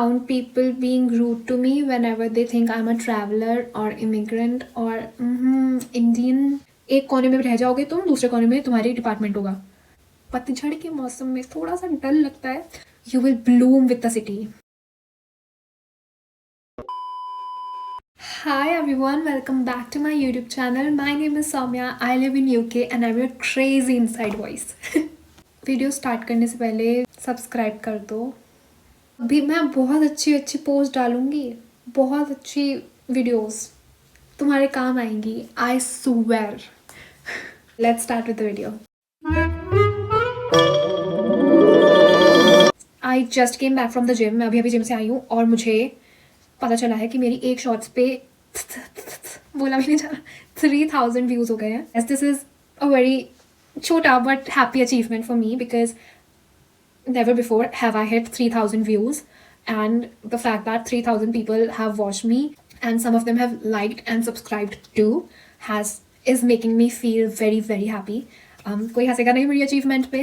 Found people being rude to me whenever they think I'm a traveler or immigrant or Indian. एक कोने में रह जाओगे तुम, दूसरे कोने में तुम्हारी डिपार्टमेंट होगा. पतझड़ के मौसम में थोड़ा सा डर लगता है. You will bloom with the city. Hi everyone, welcome back to my YouTube channel. My name is Soumya. I live in UK and I'm your crazy inside voice. Video start करने से पहले सब्सक्राइब कर दो. अभी मैं बहुत अच्छी अच्छी पोस्ट डालूंगी, बहुत अच्छी वीडियोस तुम्हारे काम आएंगी. I swear. Let's start with the video. I just came back from the gym. मैं अभी जिम से आई हूँ और मुझे पता चला है कि मेरी एक शॉर्ट्स पे बोला भी नहीं जा रहा 3000 व्यूज हो गए हैं. दिस इज अ वेरी छोटा but happy achievement for me because never before have I hit 3000 views, and the fact that 3000 people have watched me and some of them have liked and subscribed too is making me feel very very happy. कोई हंसेगा नहीं मेरी achievement पे.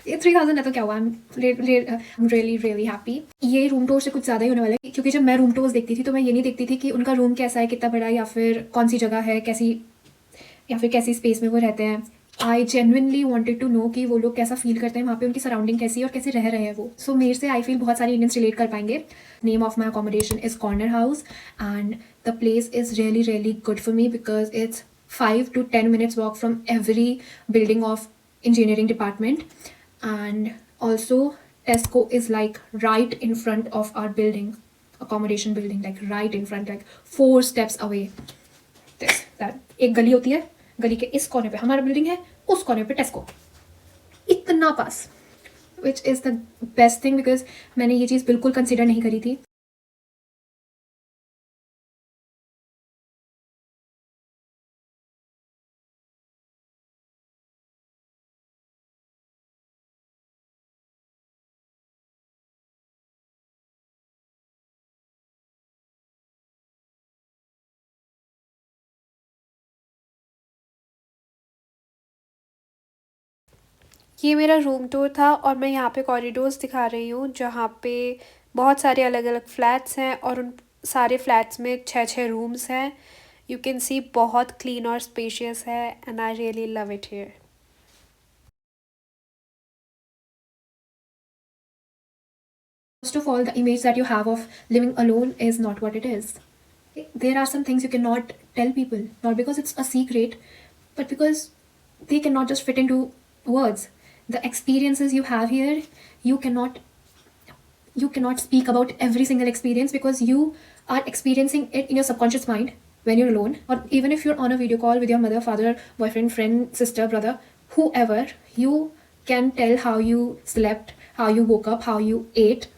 ये 3000 है तो क्या हुआ. I'm really really happy. ये रूम टूर से कुछ ज़्यादा ही होने वाला है क्योंकि जब मैं रूम टूर्स देखती थी तो मैं ये नहीं देखती थी कि उनका रूम कैसा है, कितना बड़ा है, या फिर कौन सी जगह है, कैसी स्पेस में वो रहते हैं. I genuinely wanted to know कि वो लोग कैसा फील करते हैं वहाँ पे, उनकी सराउंडिंग कैसी है और कैसे रह रहे हैं वो. सो मेरे से आई फील बहुत सारे इंडियंस रिलेट कर पाएंगे. Name of my accommodation is corner house and the place is really really good for me because it's 5 to 10 minutes walk from every building of engineering department, and also Tesco is like right in front of our building, accommodation building, like right in front, like 4 steps away. that एक गली होती है, गली के इस कोने पे हमारा बिल्डिंग है, उस कोने पे टेस्को, इतना पास. Which is the best thing because मैंने ये चीज़ बिल्कुल कंसिडर नहीं करी थी. ये मेरा रूम टूर था और मैं यहाँ पे कॉरिडोर्स दिखा रही हूँ जहाँ पे बहुत सारे अलग अलग फ्लैट्स हैं और उन सारे फ्लैट्स में 6 रूम्स हैं. यू कैन सी बहुत क्लीन और स्पेशियस है and I really love it here. First of all, the image that you have of living alone is not what it is. There are some things you cannot tell people, not because it's a secret, but because they cannot just fit into words. The experiences you have here, you cannot speak about every single experience because you are experiencing it in your subconscious mind when you're alone, or even if you're on a video call with your mother, father, boyfriend, friend, sister, brother, whoever. You can tell how you slept, how you woke up, how you ate,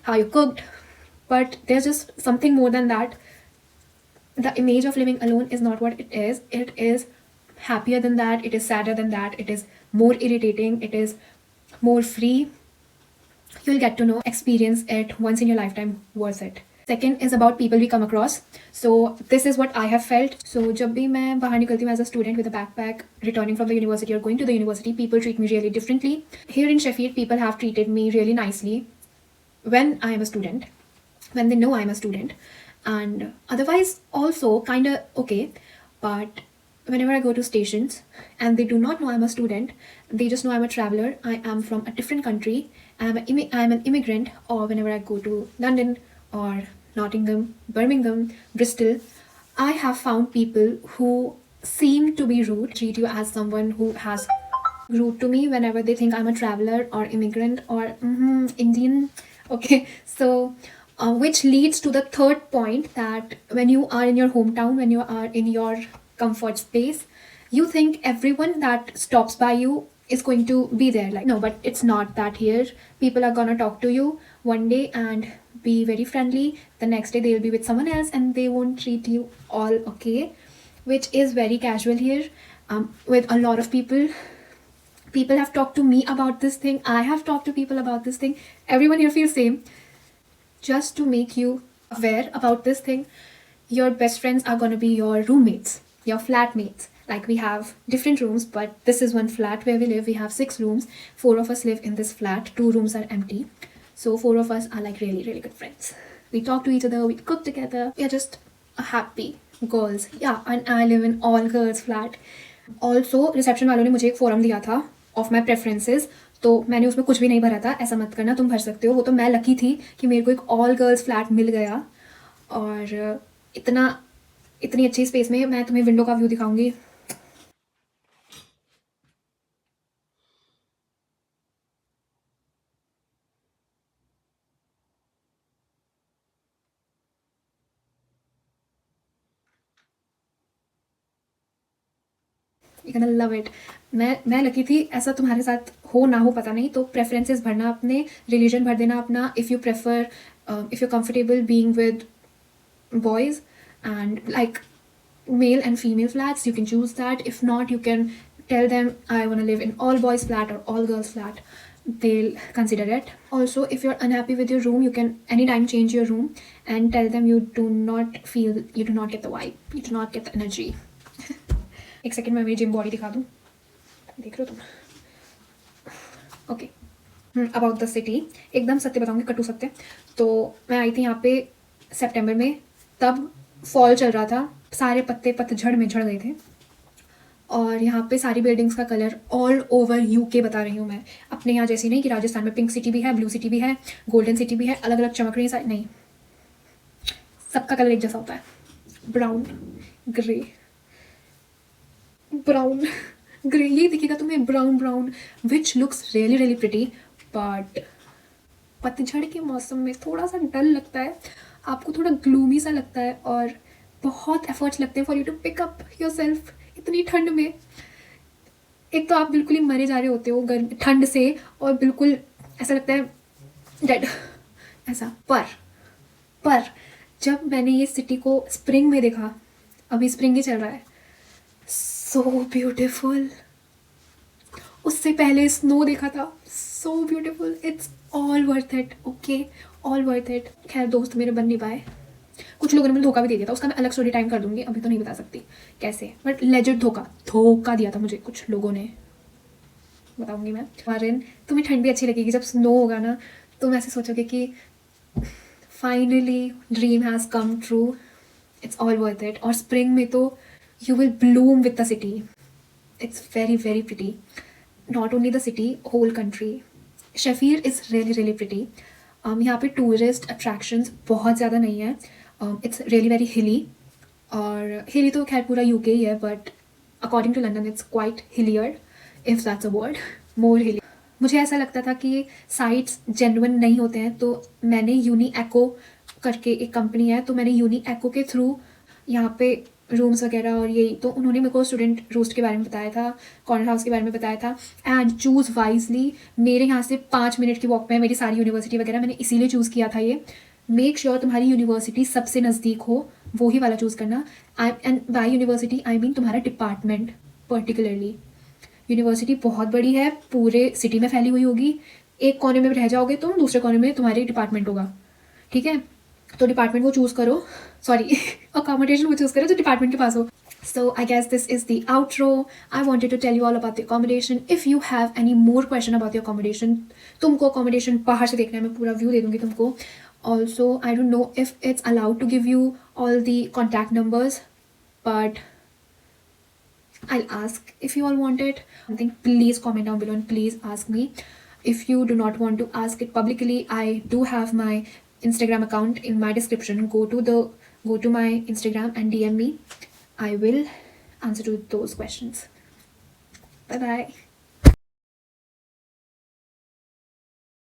how you cooked, but there's just something more than that. The image of living alone is not what it is. It is happier than that, it is sadder than that, it is more irritating, it is more free. You'll get to know, experience it once in your lifetime, worth it. Second is about people we come across. So this is what I have felt. So जब भी मैं बाहर निकलती हूँ as a student with a backpack, returning from the university or going to the university, people treat me really differently. Here in Sheffield, people have treated me really nicely when I am a student, when they know I am a student, and otherwise also kind of okay. But whenever I go to stations and they do not know I'm a student, they just know I'm a traveler, I am from a different country, I'm an immigrant, or whenever I go to London or Nottingham, Birmingham, Bristol, I have found people who seem to be rude, treat you as someone who has rude to me whenever they think I'm a traveler or immigrant or Indian. Okay, so which leads to the third point, that when you are in your hometown, when you are in your comfort space, you think everyone that stops by you is going to be there. Like, no, but it's not that here. People are gonna talk to you one day and be very friendly. The next day they'll be with someone else and they won't treat you all okay, which is very casual here. With a lot of people have talked to me about this thing, I have talked to people about this thing, everyone here feels same. Just to make you aware about this thing, your best friends are going to be your roommates, your flatmates. Like, we have different rooms, but this is one flat where we live. We have 6 rooms, 4 of us live in this flat, 2 rooms are empty. So 4 of us are like really really good friends. We talk to each other, we cook together, we are just happy girls. Yeah, and I live in all girls flat. Also reception वालों ने मुझे एक form दिया था of my preferences, तो मैंने उसमें कुछ भी नहीं भरा था. ऐसा मत करना, तुम भर सकते हो. वो तो मैं लकी थी कि मेरे को एक ऑल गर्ल्स फ्लैट मिल गया. और इतनी अच्छी स्पेस में मैं तुम्हें विंडो का व्यू दिखाऊंगी. You can love it. मैं लकी थी. ऐसा तुम्हारे साथ हो ना हो पता नहीं, तो प्रेफरेंसेस भरना अपने, रिलीजन भर देना अपना. If you prefer, if you comfortable being with boys and like male and female flats, you can choose that. If not, you can tell them I want to live in all boys flat or all girls flat. They'll consider it. Also, if you're unhappy with your room, you can anytime change your room and tell them you do not get the vibe, you do not get the energy. एक second मैं मेरी gym body दिखा दूँ. देख रहे हो तुम? Okay. About the city, एकदम सत्य बताऊंगी, कटू सत्य. तो मैं आई थी यहाँ पे सितंबर में, तब फॉल चल रहा था, सारे पत्ते पतझड़ में झड़ गए थे. और यहाँ पे सारी बिल्डिंग्स का कलर ऑल ओवर यूके बता रही हूँ मैं, अपने यहाँ जैसी नहीं कि राजस्थान में पिंक सिटी भी है, ब्लू सिटी भी है, गोल्डन सिटी भी है, अलग अलग चमक रही है नहीं, सबका कलर एक जैसा होता है. ब्राउन, ग्रे, ब्राउन, ग्रे, ये दिखेगा तुम्हें, brown brown, which looks really really pretty. But पतझड़ के मौसम में थोड़ा सा डल लगता है, आपको थोड़ा ग्लूमी सा लगता है, और बहुत एफर्ट्स लगते हैं for you to pick up yourself इतनी ठंड में. एक तो आप बिल्कुल ही मरे जा रहे होते हो ठंड से, और बिल्कुल ऐसा लगता है डेड ऐसा. पर जब मैंने ये सिटी को स्प्रिंग में देखा, अभी स्प्रिंग ही चल रहा है, सो ब्यूटिफुल. उससे पहले स्नो देखा था, so beautiful. It's all worth it. Okay, all worth it. खैर दोस्त मेरे बन नहीं पाए, कुछ लोगों ने मुझे धोखा भी दे दिया था, उसका मैं अलग स्टोरी टाइम कर दूंगी, अभी तो नहीं बता सकती कैसे, बट लेजिट धोखा दिया था मुझे कुछ लोगों ने, बताऊंगी मैं. मारिन, तुम्हें ठंड भी अच्छी लगेगी जब स्नो होगा ना, तुम ऐसे सोचोगे कि finally dream has come true, it's all worth it. और स्प्रिंग में तो you will bloom with the city. It's very very pretty. Not only the city, whole country. Sheffield is really really pretty. यहाँ पे tourist attractions बहुत ज़्यादा नहीं है. It's really very हिली, और हिली तो खैर पूरा यूके ही है, but according to London it's quite hillier, if that's a word, more hilly. मुझे ऐसा लगता था कि साइट्स जेन्युइन नहीं होते हैं, तो मैंने यूनी एको करके एक कंपनी है, तो मैंने यूनी एको के थ्रू यहाँ पे रूम्स वगैरह और यही, तो उन्होंने मेरे को स्टूडेंट रोस्ट के बारे में बताया था, कॉर्नर हाउस के बारे में बताया था. And choose wisely. मेरे यहाँ से 5 मिनट की वॉक में है मेरी सारी यूनिवर्सिटी वगैरह, मैंने इसीलिए चूज़ किया था ये. मेक श्योर तुम्हारी यूनिवर्सिटी सबसे नज़दीक हो, वो ही वाला चूज़ करना. And by university I mean तुम्हारा डिपार्टमेंट. पर्टिकुलरली यूनिवर्सिटी बहुत बड़ी है, पूरे सिटी में फैली हुई होगी, एक कोने में रह जाओगे तुम, दूसरे कोने में तुम्हारे डिपार्टमेंट होगा. ठीक है, तो डिपार्टमेंट वो चूज़ करो, सॉरी अकोमोडेशन वो चूज़ करो जो डिपार्टमेंट के पास हो. So I guess this is the outro. I wanted to tell you all about the accommodation. If you have any more question about the accommodation, तुमको accommodation बाहर से देखना है, मैं पूरा व्यू दे दूँगी तुमको. Also, I don't know if it's allowed to give you all the contact numbers, but I'll ask if you all want it. Something, please comment down below and please ask me. If you do not want to ask it publicly, I do have my Instagram account in my description. Go to my Instagram and DM me. I will answer to those questions. Bye bye.